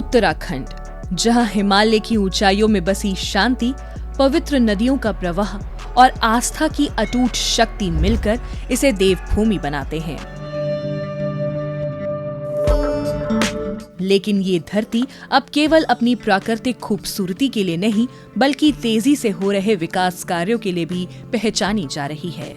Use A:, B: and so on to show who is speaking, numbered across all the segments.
A: उत्तराखंड, जहां हिमालय की ऊंचाइयों में बसी शांति, पवित्र नदियों का प्रवाह और आस्था की अटूट शक्ति मिलकर इसे देवभूमि बनाते हैं। लेकिन ये धरती अब केवल अपनी प्राकृतिक खूबसूरती के लिए नहीं, बल्कि तेजी से हो रहे विकास कार्यों के लिए भी पहचानी जा रही है।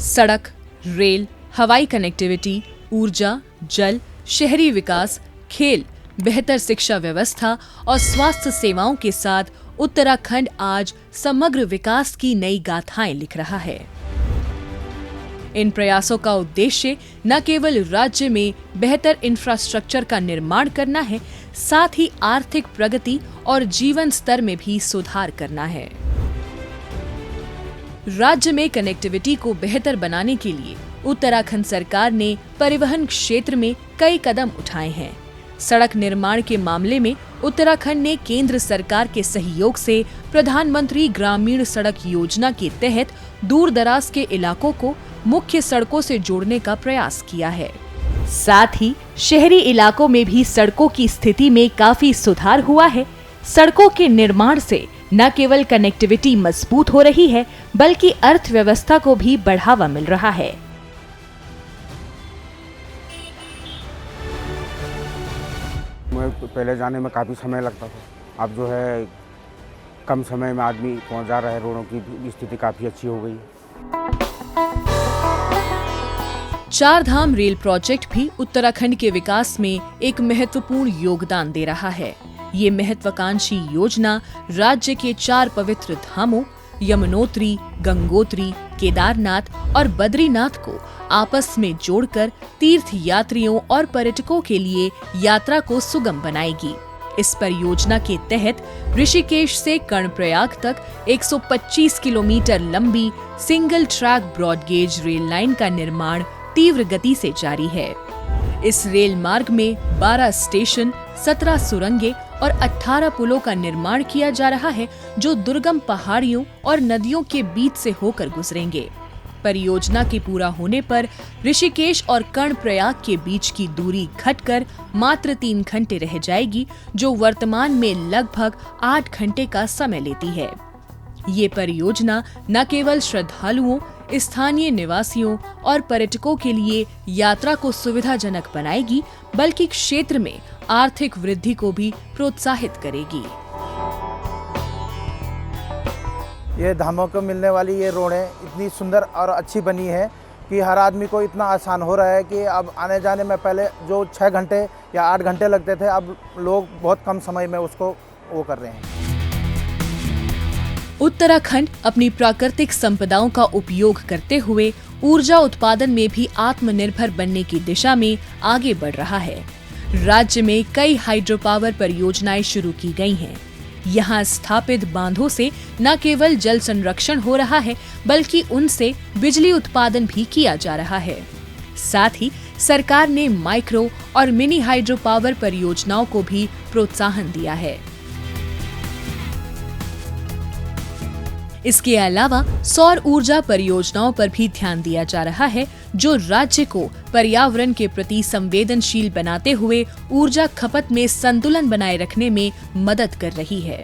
A: सड़क, रेल, हवाई कनेक्टिविटी, ऊर्जा, जल, शहरी विकास, खेल, बेहतर शिक्षा व्यवस्था और स्वास्थ्य सेवाओं के साथ उत्तराखंड आज समग्र विकास की नई गाथाएं लिख रहा है। इन प्रयासों का उद्देश्य न केवल राज्य में बेहतर इंफ्रास्ट्रक्चर का निर्माण करना है, साथ ही आर्थिक प्रगति और जीवन स्तर में भी सुधार करना है। राज्य में कनेक्टिविटी को बेहतर बनाने के लिए उत्तराखंड सरकार ने परिवहन क्षेत्र में कई कदम उठाए हैं। सड़क निर्माण के मामले में उत्तराखंड ने केंद्र सरकार के सहयोग से प्रधानमंत्री ग्रामीण सड़क योजना के तहत दूर दराज के इलाकों को मुख्य सड़कों से जोड़ने का प्रयास किया है। साथ ही शहरी इलाकों में भी सड़कों की स्थिति में काफी सुधार हुआ है। सड़कों के निर्माण से न केवल कनेक्टिविटी मजबूत हो रही है, बल्कि अर्थव्यवस्था को भी बढ़ावा मिल रहा है।
B: पहले जाने में काफ़ी समय लगता था, अब जो है कम समय में आदमी पहुंच जा रहा है। रोडों की स्थिति काफ़ी अच्छी हो गई है।
A: चार धाम रेल प्रोजेक्ट भी उत्तराखंड के विकास में एक महत्वपूर्ण योगदान दे रहा है। ये महत्वाकांक्षी योजना राज्य के 4 पवित्र धामों यमुनोत्री, गंगोत्री, केदारनाथ और बद्रीनाथ को आपस में जोड़कर तीर्थ यात्रियों और पर्यटकों के लिए यात्रा को सुगम बनाएगी। इस परियोजना के तहत ऋषिकेश से कर्णप्रयाग तक 125 किलोमीटर लंबी single track broad gauge rail line का निर्माण तीव्र गति से जारी है। इस रेल मार्ग में 12 स्टेशन, 17 सुरंगें और 18 पुलों का निर्माण किया जा रहा है, जो दुर्गम पहाड़ियों और नदियों के बीच से होकर गुजरेंगे। परियोजना के पूरा होने पर ऋषिकेश और कर्णप्रयाग के बीच की दूरी घटकर मात्र 3 घंटे रह जाएगी, जो वर्तमान में लगभग 8 घंटे का समय लेती है। ये परियोजना न केवल श्रद्धालुओं, स्थानीय निवासियों और पर्यटकों के लिए यात्रा को सुविधाजनक बनाएगी, बल्कि क्षेत्र में आर्थिक वृद्धि को भी प्रोत्साहित करेगी।
C: ये धामों को मिलने वाली ये रोडें इतनी सुंदर और अच्छी बनी है कि हर आदमी को इतना आसान हो रहा है कि अब आने जाने में पहले जो 6 घंटे या 8 घंटे लगते थे, अब लोग बहुत कम समय में उसको वो कर रहे हैं।
A: उत्तराखंड अपनी प्राकृतिक संपदाओं का उपयोग करते हुए ऊर्जा उत्पादन में भी आत्मनिर्भर बनने की दिशा में आगे बढ़ रहा है। राज्य में कई हाइड्रो पावर परियोजनाएं शुरू की गई हैं। यहाँ स्थापित बांधों से न केवल जल संरक्षण हो रहा है, बल्कि उनसे बिजली उत्पादन भी किया जा रहा है। साथ ही सरकार ने माइक्रो और मिनी हाइड्रो पावर परियोजनाओं को भी प्रोत्साहन दिया है। इसके अलावा सौर ऊर्जा परियोजनाओं पर भी ध्यान दिया जा रहा है, जो राज्य को पर्यावरण के प्रति संवेदनशील बनाते हुए ऊर्जा खपत में संतुलन बनाए रखने में मदद कर रही है।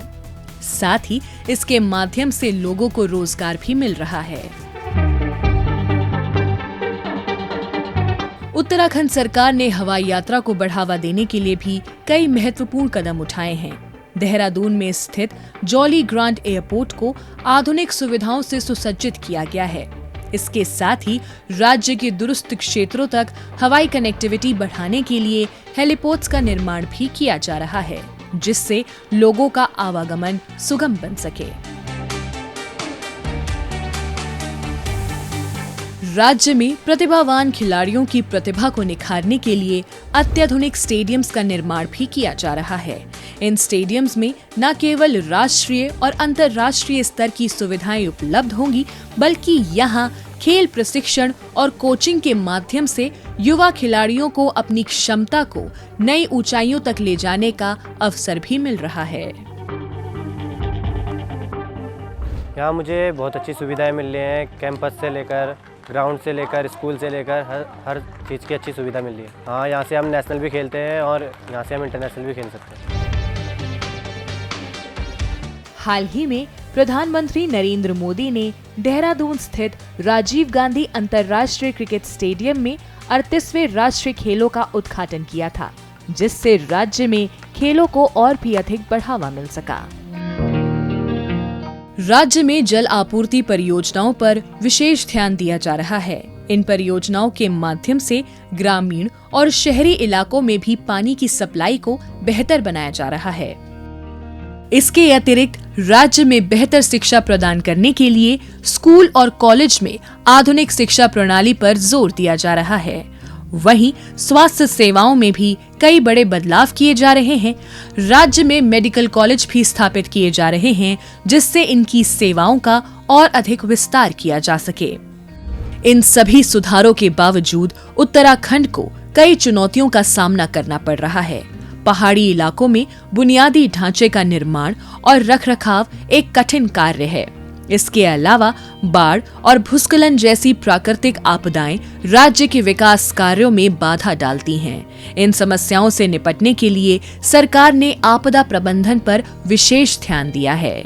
A: साथ ही इसके माध्यम से लोगों को रोजगार भी मिल रहा है। उत्तराखंड सरकार ने हवाई यात्रा को बढ़ावा देने के लिए भी कई महत्वपूर्ण कदम उठाए हैं। देहरादून में स्थित जॉली ग्रांट एयरपोर्ट को आधुनिक सुविधाओं से सुसज्जित किया गया है। इसके साथ ही राज्य के दूरस्थ क्षेत्रों तक हवाई कनेक्टिविटी बढ़ाने के लिए हेलीपोर्ट्स का निर्माण भी किया जा रहा है, जिससे लोगों का आवागमन सुगम बन सके। राज्य में प्रतिभावान खिलाड़ियों की प्रतिभा को निखारने के लिए अत्याधुनिक स्टेडियम्स का निर्माण भी किया जा रहा है। इन स्टेडियम्स में न केवल राष्ट्रीय और अंतर्राष्ट्रीय स्तर की सुविधाएं उपलब्ध होंगी, बल्कि यहाँ खेल प्रशिक्षण और कोचिंग के माध्यम से युवा खिलाड़ियों को अपनी क्षमता को नई ऊंचाइयों तक ले जाने का अवसर भी मिल रहा है।
D: यहाँ मुझे बहुत अच्छी सुविधाएं मिल रही हैं, कैंपस से लेकर ग्राउंड से लेकर स्कूल से लेकर हर चीज़ की अच्छी सुविधा मिल रही है। हाँ, यहाँ से हम नेशनल भी खेलते हैं और यहाँ से हम इंटरनेशनल भी खेल सकते हैं।
A: हाल ही में प्रधानमंत्री नरेंद्र मोदी ने देहरादून स्थित राजीव गांधी अंतर्राष्ट्रीय क्रिकेट स्टेडियम में 38वें राष्ट्रीय खेलों का उद्घाटन किया था, जिससे राज्य में खेलों को और भी अधिक बढ़ावा मिल सका। राज्य में जल आपूर्ति परियोजनाओं पर विशेष ध्यान दिया जा रहा है। इन परियोजनाओं के माध्यम से ग्रामीण और शहरी इलाकों में भी पानी की सप्लाई को बेहतर बनाया जा रहा है। इसके अतिरिक्त राज्य में बेहतर शिक्षा प्रदान करने के लिए स्कूल और कॉलेज में आधुनिक शिक्षा प्रणाली पर जोर दिया जा रहा है। वहीं स्वास्थ्य सेवाओं में भी कई बड़े बदलाव किए जा रहे हैं। राज्य में मेडिकल कॉलेज भी स्थापित किए जा रहे हैं, जिससे इनकी सेवाओं का और अधिक विस्तार किया जा सके। इन सभी सुधारों के बावजूद उत्तराखंड को कई चुनौतियों का सामना करना पड़ रहा है। पहाड़ी इलाकों में बुनियादी ढांचे का निर्माण और रखरखाव एक कठिन कार्य है। इसके अलावा बाढ़ और भूस्खलन जैसी प्राकृतिक आपदाएं राज्य के विकास कार्यों में बाधा डालती हैं। इन समस्याओं से निपटने के लिए सरकार ने आपदा प्रबंधन पर विशेष ध्यान दिया है।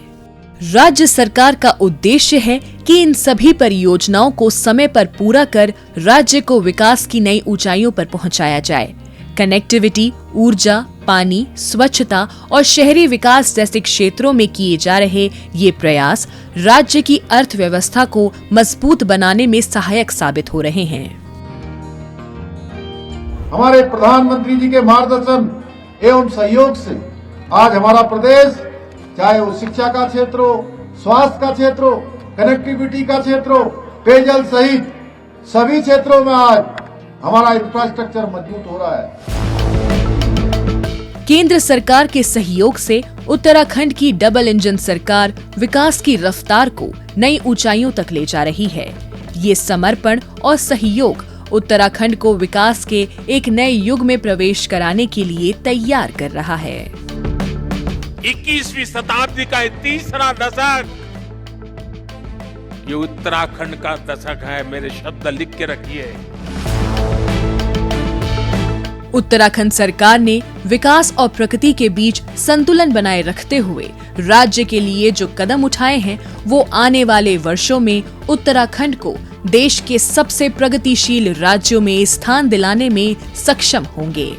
A: राज्य सरकार का उद्देश्य है कि इन सभी परियोजनाओं को समय पर पूरा कर राज्य को विकास की नई ऊंचाइयों पर पहुंचाया जाए। कनेक्टिविटी, ऊर्जा, पानी, स्वच्छता और शहरी विकास जैसे क्षेत्रों में किए जा रहे ये प्रयास राज्य की अर्थव्यवस्था को मजबूत बनाने में सहायक साबित हो रहे हैं।
E: हमारे प्रधानमंत्री जी के मार्गदर्शन एवं सहयोग से आज हमारा प्रदेश, चाहे वो शिक्षा का क्षेत्र हो, स्वास्थ्य का क्षेत्र हो, कनेक्टिविटी का क्षेत्र हो, पेयजल सहित सभी क्षेत्रों में आज हमारा इंफ्रास्ट्रक्चर मजबूत हो रहा है।
A: केंद्र सरकार के सहयोग से उत्तराखंड की डबल इंजन सरकार विकास की रफ्तार को नई ऊंचाइयों तक ले जा रही है। ये समर्पण और सहयोग उत्तराखंड को विकास के एक नए युग में प्रवेश कराने के लिए तैयार कर रहा है।
F: 21वीं शताब्दी का ये तीसरा दशक ये उत्तराखंड का दशक है। मेरे शब्द लिख के रखिए।
A: उत्तराखंड सरकार ने विकास और प्रकृति के बीच संतुलन बनाए रखते हुए राज्य के लिए जो कदम उठाए हैं, वो आने वाले वर्षों में उत्तराखंड को देश के सबसे प्रगतिशील राज्यों में स्थान दिलाने में सक्षम होंगे।